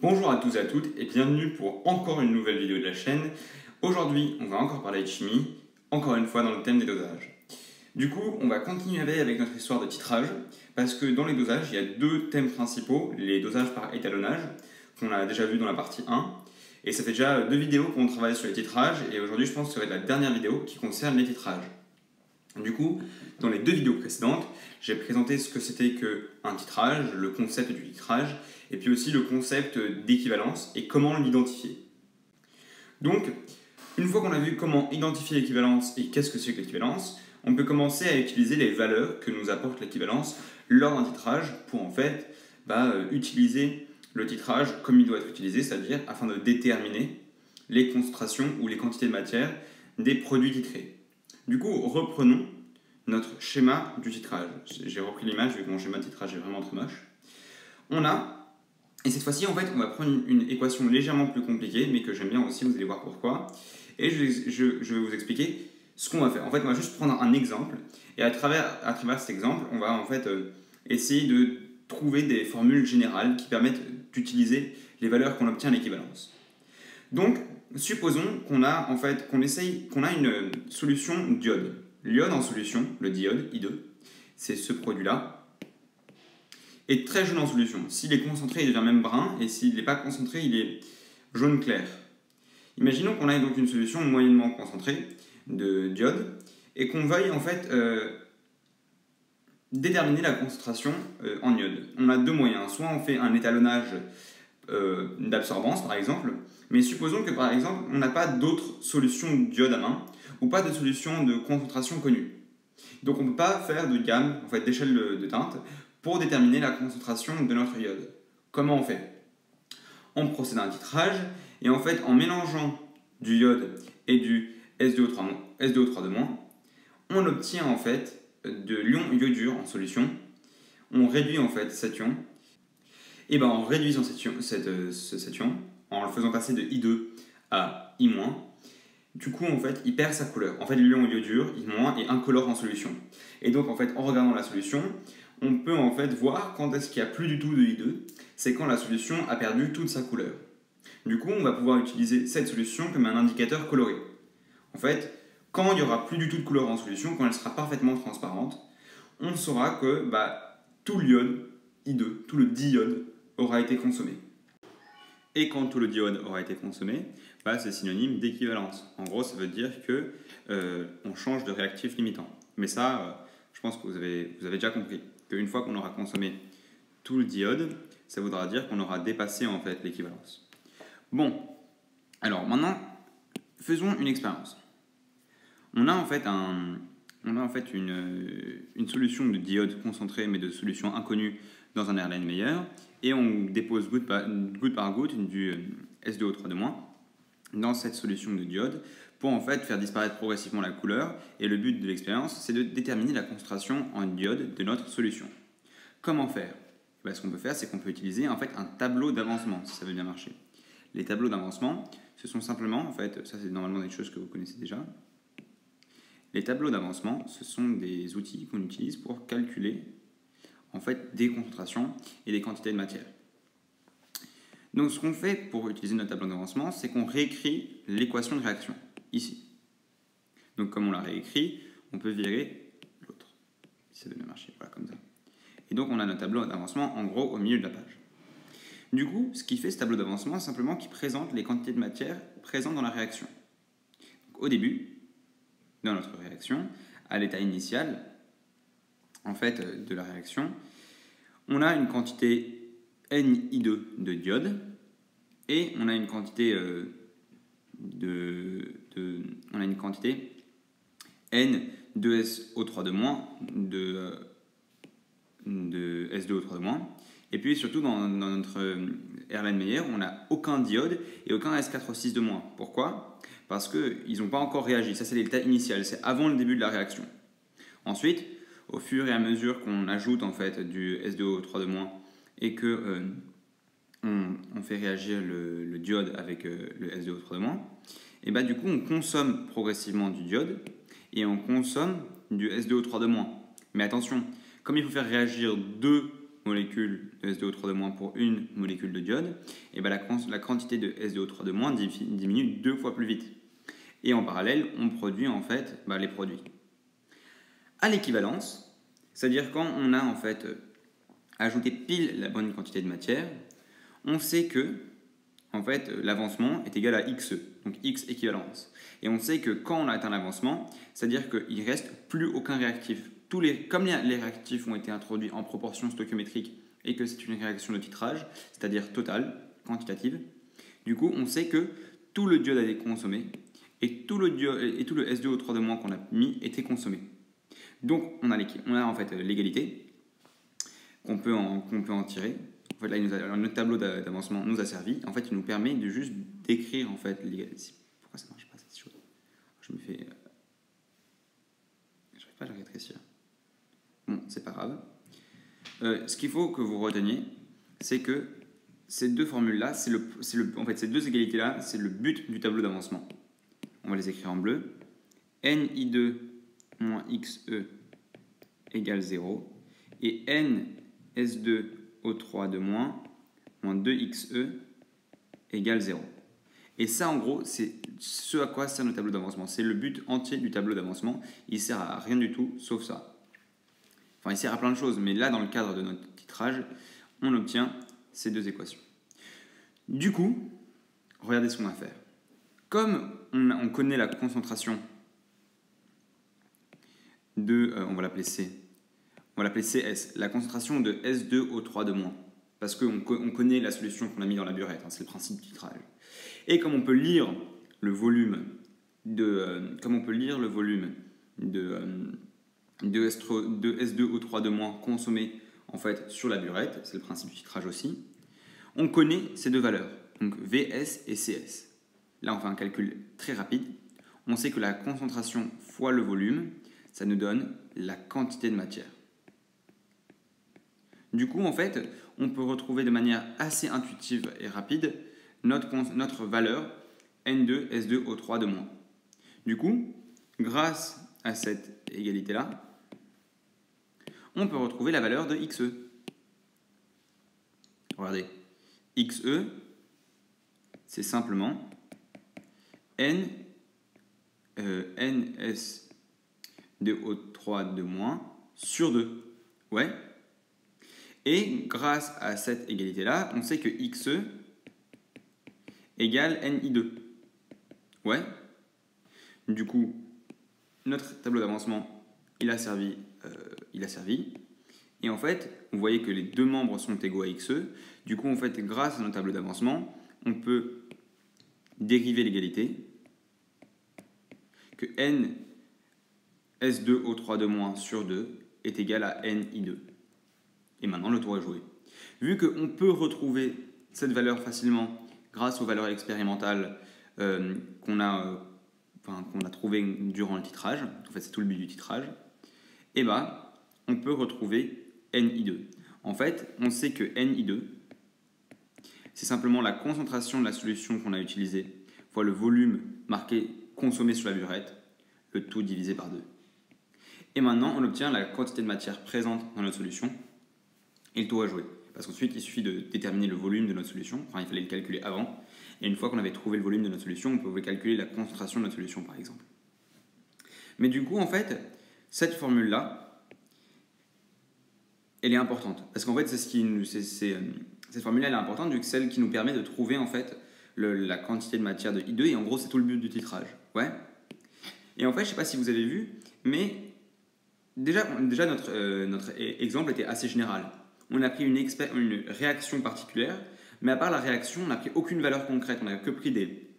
Bonjour à tous et à toutes et bienvenue pour encore une nouvelle vidéo de la chaîne. Aujourd'hui, on va encore parler de chimie, encore une fois dans le thème des dosages. Du coup, on va continuer avec notre histoire de titrage, parce que dans les dosages, il y a deux thèmes principaux, les dosages par étalonnage, qu'on a déjà vu dans la partie 1, et ça fait déjà deux vidéos qu'on travaille sur les titrages, et aujourd'hui je pense que ça va être la dernière vidéo qui concerne les titrages. Du coup, dans les deux vidéos précédentes, j'ai présenté ce que c'était qu'un titrage, le concept du titrage, et puis aussi le concept d'équivalence et comment l'identifier. Donc, une fois qu'on a vu comment identifier l'équivalence et qu'est-ce que c'est que l'équivalence, on peut commencer à utiliser les valeurs que nous apporte l'équivalence lors d'un titrage pour en fait utiliser le titrage comme il doit être utilisé, c'est-à-dire afin de déterminer les concentrations ou les quantités de matière des produits titrés. Du coup, reprenons notre schéma du titrage. J'ai repris l'image vu que mon schéma de titrage est vraiment très moche. Et cette fois-ci, en fait, on va prendre une équation légèrement plus compliquée, mais que j'aime bien aussi, vous allez voir pourquoi. Et je vais vous expliquer ce qu'on va faire. En fait, on va juste prendre un exemple, et à travers cet exemple, on va en fait essayer de trouver des formules générales qui permettent d'utiliser les valeurs qu'on obtient à l'équivalence. Donc, supposons qu'on a une solution d'iode. L'iode en solution, le diode, I2, c'est ce produit-là, est très jaune en solution. S'il est concentré, il devient même brun, et s'il n'est pas concentré, il est jaune clair. Imaginons qu'on ait donc une solution moyennement concentrée de d'iode, et qu'on veuille en fait déterminer la concentration en iode. On a deux moyens. Soit on fait un étalonnage d'absorbance, par exemple, mais supposons que, par exemple, on n'a pas d'autres solutions d'iode à main, ou pas de solution de concentration connue. Donc on ne peut pas faire de gamme, en fait, d'échelle de teinte, pour déterminer la concentration de notre iode. Comment on fait? On procède à un titrage, et en fait, en mélangeant du iode et du SDO3-, on obtient en fait de l'ion iodure en solution. On réduit en fait cet ion, et en réduisant cet ion, en le faisant passer de I2 à I-, du coup, en fait, il perd sa couleur. En fait, l'ion iodure, I- est incolore en solution. Et donc, en fait, en regardant la solution, on peut en fait voir quand est-ce qu'il n'y a plus du tout de I2, c'est quand la solution a perdu toute sa couleur. Du coup, on va pouvoir utiliser cette solution comme un indicateur coloré. En fait, quand il n'y aura plus du tout de couleur en solution, quand elle sera parfaitement transparente, on saura que tout l'iode, I2, tout le diode aura été consommé. Et quand tout le diode aura été consommé, c'est synonyme d'équivalence. En gros, ça veut dire qu'on change de réactif limitant. Mais ça, je pense que vous avez déjà compris qu'une fois qu'on aura consommé tout le diode, ça voudra dire qu'on aura dépassé en fait l'équivalence. Bon, alors maintenant, faisons une expérience. On a en fait une solution de diode concentrée, mais de solution inconnue dans un Erlenmeyer, et on dépose goutte par goutte du SDO3- dans cette solution de diode pour en fait faire disparaître progressivement la couleur, et le but de l'expérience, c'est de déterminer la concentration en diode de notre solution. Comment faire? Ce qu'on peut faire, c'est qu'on peut utiliser en fait un tableau d'avancement, si ça veut bien marcher. Les tableaux d'avancement, ce sont simplement, en fait, ça c'est normalement des choses que vous connaissez déjà. Les tableaux d'avancement, ce sont des outils qu'on utilise pour calculer en fait des concentrations et des quantités de matière. Donc ce qu'on fait pour utiliser notre tableau d'avancement, c'est qu'on réécrit l'équation de réaction, ici. Donc comme on l'a réécrit, on peut virer l'autre, si ça veut bien marcher, voilà, comme ça. Et donc on a notre tableau d'avancement en gros au milieu de la page. Du coup, ce qui fait ce tableau d'avancement, c'est simplement qu'il présente les quantités de matière présentes dans la réaction. Donc, au début, dans notre réaction, à l'état initial en fait, de la réaction, on a une quantité Ni2 de diode, et on a une quantité N2SO3- de SDO3-, et puis surtout dans notre Erlenmeyer, on n'a aucun diode et aucun S4O6-. Pourquoi? Parce qu'ils n'ont pas encore réagi. Ça, c'est l'état initial, c'est avant le début de la réaction. Ensuite, au fur et à mesure qu'on ajoute en fait du SDO3- et que on fait réagir le diode avec le SDO3-, et du coup on consomme progressivement du diode et on consomme du SDO3-. Mais attention, comme il faut faire réagir deux molécules de SDO3- pour une molécule de diode, et ben la quantité de SDO3- diminue 2 fois plus vite. Et en parallèle, on produit en fait les produits. À l'équivalence, c'est-à-dire quand on a en fait ajouté pile la bonne quantité de matière, on sait que en fait, l'avancement est égal à XE, donc X équivalence. Et on sait que quand on a atteint l'avancement, c'est-à-dire qu'il ne reste plus aucun réactif. Comme les réactifs ont été introduits en proportion stoichiométrique et que c'est une réaction de titrage, c'est-à-dire totale, quantitative, du coup, on sait que tout le diode a été consommé et tout le SDO3- qu'on a mis était consommé. Donc, on a en fait l'égalité qu'on peut en tirer. En fait, là, notre tableau d'avancement nous a servi. En fait, il nous permet de juste décrire en fait l'égalité. Pourquoi ça marche pas cette chose? Je me fais, j'arrive pas à le rétrécir. Bon, c'est pas grave. Ce qu'il faut que vous reteniez, c'est que ces deux formules-là, en fait, ces deux égalités-là, c'est le but du tableau d'avancement. On va les écrire en bleu. NI2 moins XE égale 0 et NS2O3 de moins 2XE égale 0. Et ça, en gros, c'est ce à quoi sert le tableau d'avancement. C'est le but entier du tableau d'avancement. Il sert à rien du tout, sauf ça. Enfin, il sert à plein de choses, mais là, dans le cadre de notre titrage, on obtient ces deux équations. Du coup, regardez ce qu'on va faire. Comme on connaît la concentration de, on va l'appeler C, on va l'appeler CS, la concentration de S2O3 parce qu'on connaît la solution qu'on a mis dans la burette, c'est le principe du titrage. Et comme on peut lire le volume de S2O3 consommé en fait sur la burette, c'est le principe du titrage aussi, on connaît ces deux valeurs, donc VS et CS. Là, on fait un calcul très rapide. On sait que la concentration fois le volume, ça nous donne la quantité de matière. Du coup, en fait, on peut retrouver de manière assez intuitive et rapide notre valeur N2S2O3 Du coup, grâce à cette égalité-là, on peut retrouver la valeur de XE. Regardez, XE, c'est simplement NS2O3 sur 2. Ouais. Et grâce à cette égalité-là, on sait que XE égale NI2. Ouais. Du coup, notre tableau d'avancement, il a servi. Et en fait, vous voyez que les deux membres sont égaux à XE. Du coup, en fait, grâce à notre tableau d'avancement, on peut dériver l'égalité que N S2O3 sur 2 est égal à NI2. Et maintenant, le tour est joué. Vu qu'on peut retrouver cette valeur facilement grâce aux valeurs expérimentales qu'on a trouvées durant le titrage, en fait c'est tout le but du titrage, et on peut retrouver NI2. En fait, on sait que NI2, c'est simplement la concentration de la solution qu'on a utilisée fois le volume marqué consommé sur la burette, le tout divisé par 2. Et maintenant, on obtient la quantité de matière présente dans notre solution et le tour est joué. Parce qu'ensuite, il suffit de déterminer le volume de notre solution. Enfin, il fallait le calculer avant. Et une fois qu'on avait trouvé le volume de notre solution, on pouvait calculer la concentration de notre solution, par exemple. Mais du coup, en fait, cette formule-là, elle est importante. Parce qu'en fait, cette formule-là, elle est importante vu que c'est celle qui nous permet de trouver, en fait, la quantité de matière de I2. Et en gros, c'est tout le but du titrage. Ouais. Et en fait, je ne sais pas si vous avez vu, mais déjà notre exemple était assez général. On a pris une réaction particulière, mais à part la réaction, on n'a pris aucune valeur concrète. On n'a que pris des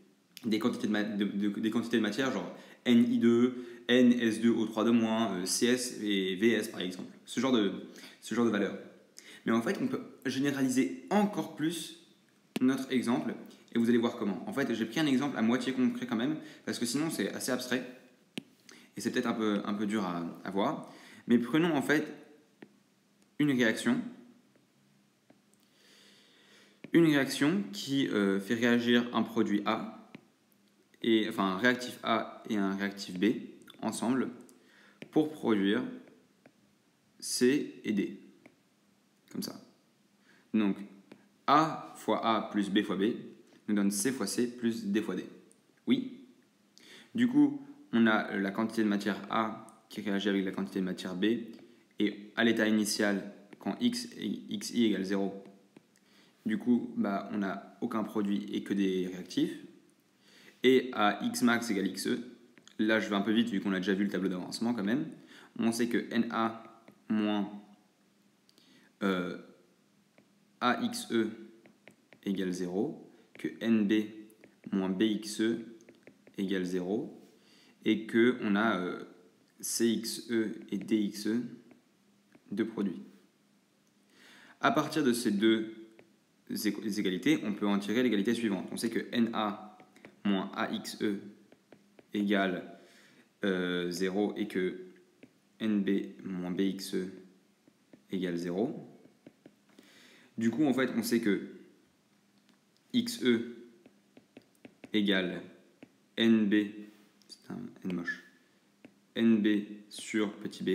quantités de matière, genre NI2, NS2O3 CS et VS par exemple. Ce genre de valeur. Mais en fait, on peut généraliser encore plus notre exemple et vous allez voir comment. En fait, j'ai pris un exemple à moitié concret quand même, parce que sinon c'est assez abstrait et c'est peut-être un peu dur à voir. Mais prenons en fait une réaction qui fait réagir un produit A, un réactif A et un réactif B ensemble pour produire C et D. comme ça. Donc, A fois A plus B fois B nous donne C fois C plus D fois D. Oui. Du coup, on a la quantité de matière A qui réagit avec la quantité de matière B. Et à l'état initial, quand xi égale 0, du coup, on n'a aucun produit et que des réactifs. Et à xmax égale xe, là je vais un peu vite vu qu'on a déjà vu le tableau d'avancement quand même, on sait que Na moins AXE égale 0, que NB moins BXE égale 0, et qu'on a CXE et DXE, deux produits. À partir de ces deux égalités, on peut en tirer l'égalité suivante. On sait que Na moins AXE égale 0 et que NB moins BXE égale 0. Du coup, en fait, on sait que XE égale NB, c'est un N moche, NB sur petit b,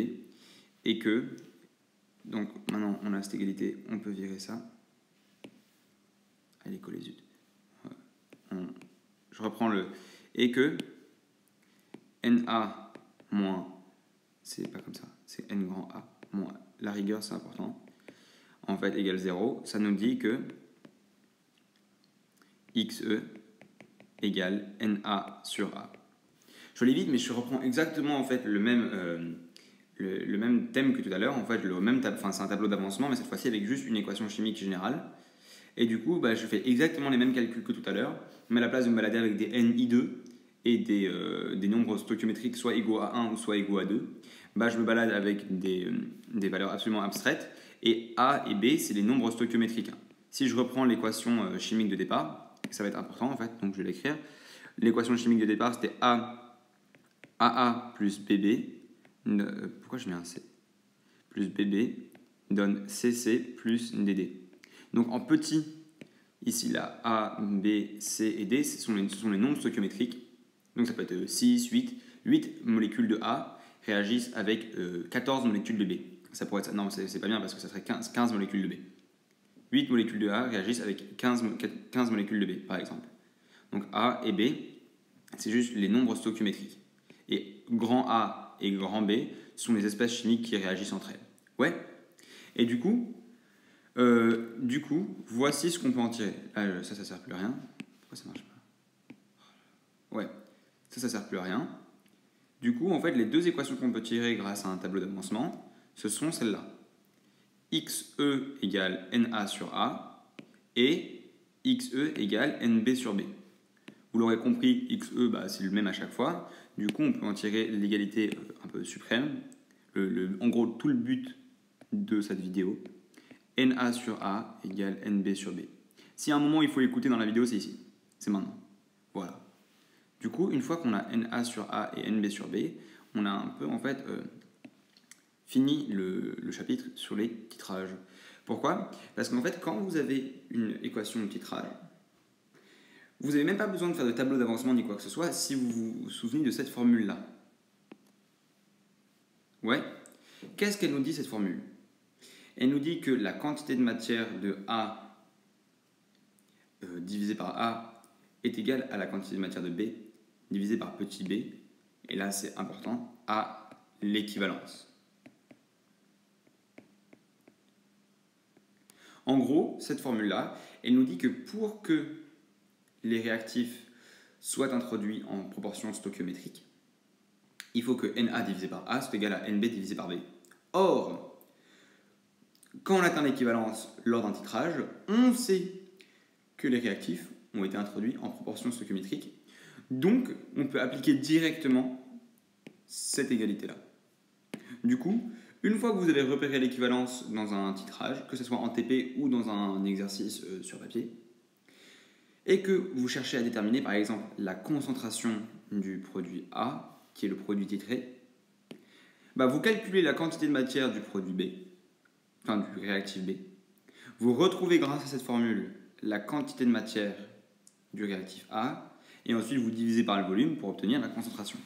et que, donc maintenant on a cette égalité, on peut virer ça. Elle est collée, zut. Je reprends le. Et que Na moins, c'est pas comme ça, c'est N grand A, moins, la rigueur c'est important, en fait égale 0, ça nous dit que XE égale Na sur A. Je l'ai vite, mais je reprends exactement en fait le même thème que tout à l'heure. En fait, c'est un tableau d'avancement, mais cette fois-ci avec juste une équation chimique générale. Et du coup, je fais exactement les mêmes calculs que tout à l'heure, mais à la place de me balader avec des NI2 et des nombres stoichiométriques soit égaux à 1 ou soit égaux à 2, je me balade avec des valeurs absolument abstraites. Et A et B, c'est les nombres stoichiométriques. Si je reprends l'équation chimique de départ, ça va être important en fait, donc je vais l'écrire. L'équation chimique de départ, c'était AA plus BB. Pourquoi je mets un C plus BB donne CC plus DD. Donc en petit, ici là, A, B, C et D, ce sont les nombres stoichiométriques. Donc ça peut être 6, 8 molécules de A réagissent avec 14 molécules de B. Ça pourrait être, non, c'est pas bien parce que ça serait 15 molécules de B. 8 molécules de A réagissent avec 15 molécules de B, par exemple. Donc A et B, c'est juste les nombres stoichiométriques. Et grand A et grand B sont les espèces chimiques qui réagissent entre elles. Ouais. Et du coup, voici ce qu'on peut en tirer. Ah, ça sert plus à rien. Pourquoi ça marche pas? Ouais, ça sert plus à rien. Du coup, en fait, les deux équations qu'on peut tirer grâce à un tableau d'avancement, ce sont celles-là. XE égale Na sur A et XE égale NB sur B. Vous l'aurez compris, XE, c'est le même à chaque fois. Du coup, on peut en tirer l'égalité un peu suprême. En gros, tout le but de cette vidéo, Na sur A égale NB sur B. Si à un moment il faut l'écouter dans la vidéo, c'est ici. C'est maintenant. Voilà. Du coup, une fois qu'on a Na sur A et NB sur B, on a un peu en fait fini le chapitre sur les titrages. Pourquoi? Parce qu'en fait, quand vous avez une équation de titrage, vous n'avez même pas besoin de faire de tableau d'avancement ni quoi que ce soit si vous vous souvenez de cette formule-là. Ouais. Qu'est-ce qu'elle nous dit, cette formule? Elle nous dit que la quantité de matière de A divisé par A est égale à la quantité de matière de B divisé par petit b. Et là, c'est important, à l'équivalence. En gros, cette formule-là, elle nous dit que pour que les réactifs soient introduits en proportion stoichiométrique, il faut que Na divisé par A soit égal à NB divisé par B. Or, quand on atteint l'équivalence lors d'un titrage, on sait que les réactifs ont été introduits en proportion stoichiométrique. Donc, on peut appliquer directement cette égalité-là. Du coup, une fois que vous avez repéré l'équivalence dans un titrage, que ce soit en TP ou dans un exercice sur papier, et que vous cherchez à déterminer par exemple la concentration du produit A, qui est le produit titré, vous calculez la quantité de matière du produit B, enfin du réactif B, vous retrouvez grâce à cette formule la quantité de matière du réactif A, et ensuite vous divisez par le volume pour obtenir la concentration.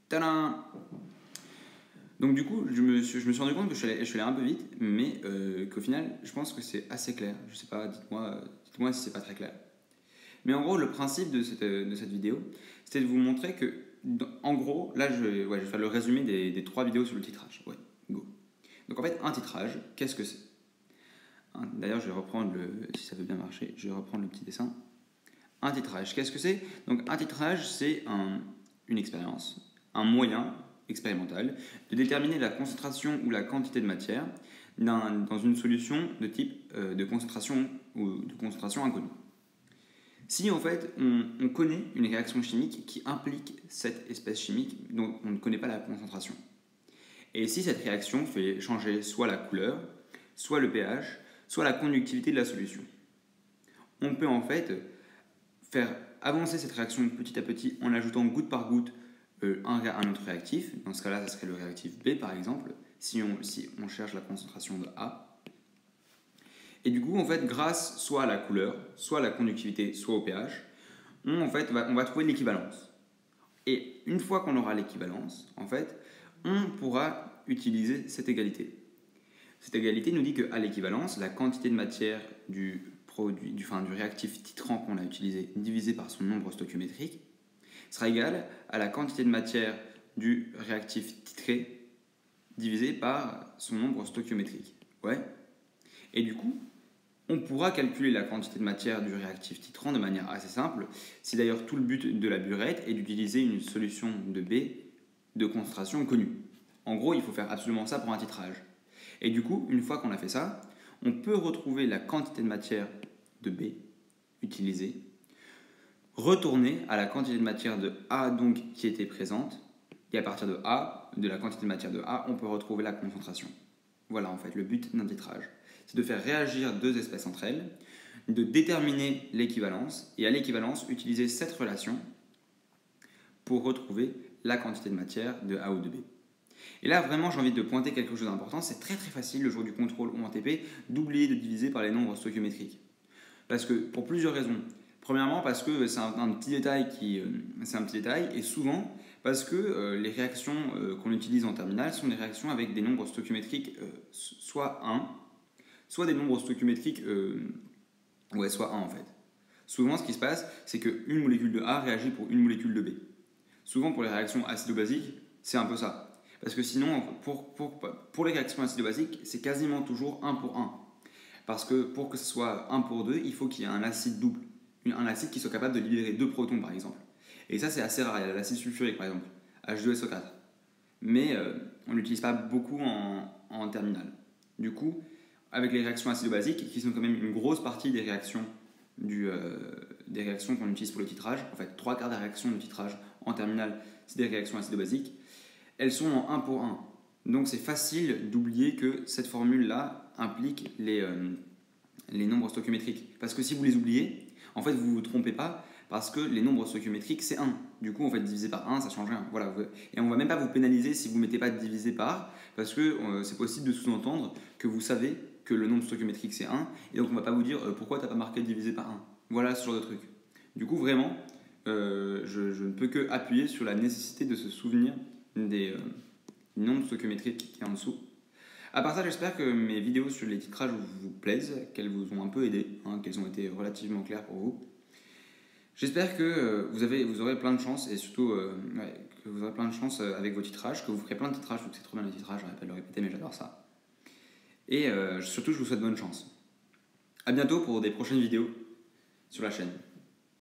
Tadam! Donc du coup, je me suis rendu compte que je suis allé un peu vite, mais qu'au final, je pense que c'est assez clair. Je sais pas, dites-moi si c'est pas très clair. Mais en gros, le principe de cette vidéo, c'était de vous montrer que, en gros, là, je vais faire le résumé des 3 vidéos sur le titrage. Ouais, go. Donc en fait, un titrage, qu'est-ce que c'est? D'ailleurs, je vais reprendre si ça veut bien marcher, je vais reprendre le petit dessin. Un titrage, qu'est-ce que c'est? Donc un titrage, c'est une expérience, un moyen expérimental de déterminer la concentration ou la quantité de matière dans une solution de type de concentration ou de concentration inconnue. Si en fait on connaît une réaction chimique qui implique cette espèce chimique dont on ne connaît pas la concentration, et si cette réaction fait changer soit la couleur, soit le pH, soit la conductivité de la solution, on peut en fait faire avancer cette réaction petit à petit en ajoutant goutte par goutte un autre réactif. Dans ce cas-là, ça serait le réactif B par exemple, si on cherche la concentration de A. Et du coup, en fait, grâce soit à la couleur, soit à la conductivité, soit au pH, on va trouver l'équivalence. Et une fois qu'on aura l'équivalence, en fait, on pourra utiliser cette égalité. Cette égalité nous dit qu'à l'équivalence, la quantité de matière du réactif titrant qu'on a utilisé divisé par son nombre stoichiométrique sera égale à la quantité de matière du réactif titré divisé par son nombre stoichiométrique. Ouais. Et du coup, on pourra calculer la quantité de matière du réactif titrant de manière assez simple. C'est d'ailleurs tout le but de la burette est d'utiliser une solution de B de concentration connue. En gros, il faut faire absolument ça pour un titrage. Et du coup, une fois qu'on a fait ça, on peut retrouver la quantité de matière de B utilisée, retourner à la quantité de matière de A donc qui était présente, et à partir de A, de la quantité de matière de A, on peut retrouver la concentration. Voilà en fait le but d'un titrage. C'est de faire réagir deux espèces entre elles, de déterminer l'équivalence, et à l'équivalence, utiliser cette relation pour retrouver la quantité de matière de A ou de B. Et là, vraiment, j'ai envie de pointer quelque chose d'important. C'est très très facile, le jour du contrôle ou en TP, d'oublier de diviser par les nombres stoichiométriques. Parce que, pour plusieurs raisons. Premièrement, parce que c'est un petit détail et souvent parce que les réactions qu'on utilise en terminale sont des réactions avec des nombres stoichiométriques soit 1, soit des nombres stoichiométriques, soit 1 en fait. Souvent, ce qui se passe, c'est qu'une molécule de A réagit pour une molécule de B. Souvent, pour les réactions acido-basiques, c'est un peu ça. Parce que sinon, pour les réactions acido-basiques, c'est quasiment toujours 1 pour 1. Parce que pour que ce soit 1 pour 2, il faut qu'il y ait un acide double. Un acide qui soit capable de libérer 2 protons, par exemple. Et ça, c'est assez rare. Il y a l'acide sulfurique, par exemple, H2SO4. Mais on ne l'utilise pas beaucoup en terminale. Du coup, avec les réactions acido-basiques, qui sont quand même une grosse partie des réactions qu'on utilise pour le titrage, en fait, 3/4 des réactions de titrage en terminale, c'est des réactions acido-basiques, elles sont en 1 pour 1. Donc c'est facile d'oublier que cette formule-là implique les nombres stoichiométriques. Parce que si vous les oubliez, en fait, vous ne vous trompez pas, parce que les nombres stoichiométriques, c'est 1. Du coup, en fait, diviser par 1, ça ne change rien. Voilà. Et on ne va même pas vous pénaliser si vous ne mettez pas divisé par, parce que c'est possible de sous-entendre que vous savez que le nombre stoichiométrique, c'est 1, et donc on ne va pas vous dire pourquoi tu n'as pas marqué divisé par 1. Voilà ce genre de truc. Du coup, vraiment, je ne peux que appuyer sur la nécessité de se souvenir des nombres stoichiométriques qui est en dessous. À part ça, j'espère que mes vidéos sur les titrages vous plaisent, qu'elles vous ont un peu aidé, qu'elles ont été relativement claires pour vous. J'espère que vous aurez plein de chance, et surtout que vous aurez plein de chance avec vos titrages, que vous ferez plein de titrages, donc c'est trop bien les titrages, j'arrête pas de le répéter, mais j'adore ça. Et surtout, je vous souhaite bonne chance. A bientôt pour des prochaines vidéos sur la chaîne.